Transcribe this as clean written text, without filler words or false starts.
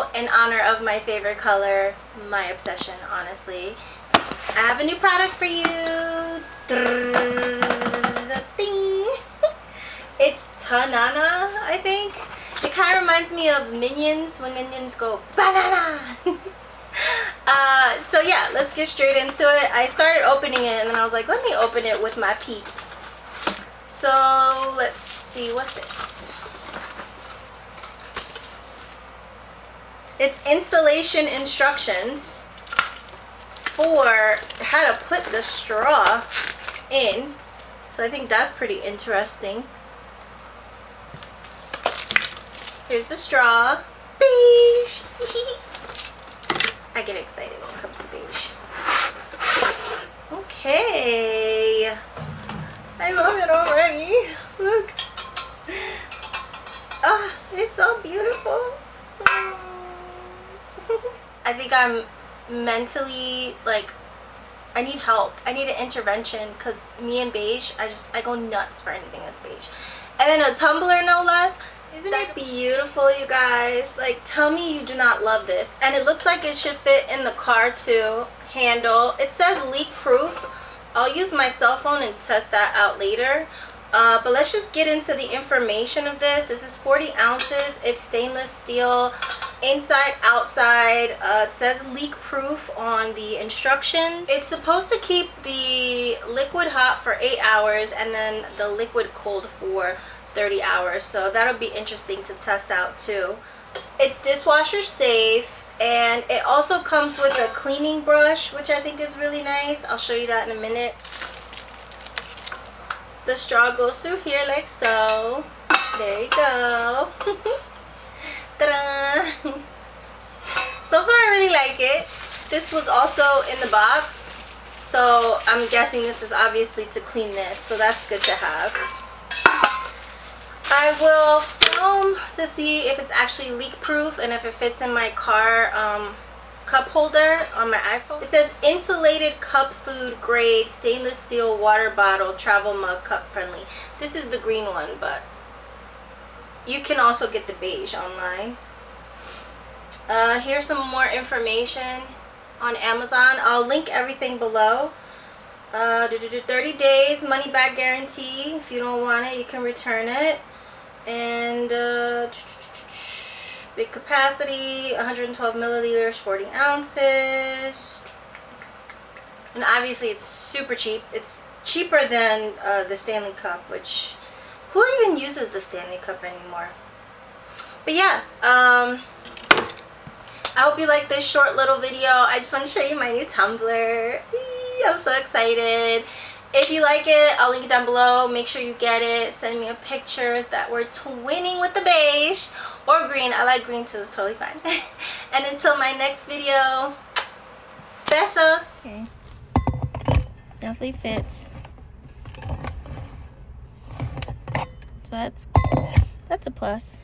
video in honor of my favorite color, my obsession, honestly. I have a new product for you. Ding. It's Tanana, I think. It kind of reminds me of Minions, when Minions go banana. So yeah, let's get straight into it. I started opening it and then I was like, let me open it with my peeps. So let's see, what's this? It's installation instructions for how to put the straw in. So I think that's pretty interesting. Here's the straw. Beige. I get excited when it comes to beige. Okay. I love it already. Look. Ah, it's so beautiful. I think I'm mentally, like, I need help. I need an intervention because me and beige, I go nuts for anything that's beige. And then a tumbler, no less. Isn't it beautiful, you guys? Like, tell me you do not love this. And it looks like it should fit in the car too. Handle. It says leak proof. I'll use my cell phone and test that out later. But let's just get into the information of this. This is 40 ounces. It's stainless steel. Inside, outside. It says leak proof on the instructions. It's supposed to keep the liquid hot for 8 hours and then the liquid cold for 30 hours. So that'll be interesting to test out too. It's dishwasher safe, and it also comes with a cleaning brush, which I think is really nice. I'll show you that in a minute. The straw goes through here like so. There you go. Ta-da! So far I really like it. This was also in the box, so I'm guessing this is obviously to clean this, so that's good to have. I will film to see if it's actually leak proof and if it fits in my car cup holder on my iPhone. It says insulated cup food grade stainless steel water bottle travel mug cup friendly. This is the green one, but you can also get the beige online. Here's some more information on Amazon. I'll link everything below. 30 days money back guarantee. If you don't want it, you can return it. And big capacity, 112 milliliters, 40 ounces. And obviously it's super cheap. It's cheaper than the Stanley Cup, which who even uses the Stanley Cup anymore? But yeah, I hope you like this short little video. I just want to show you my new tumbler. I'm so excited. If you like it, I'll link it down below. Make sure you get it. Send me a picture that we're twinning with the beige or green. I like green too. It's totally fine. And until my next video, besos. Okay. Definitely fits. So that's a plus.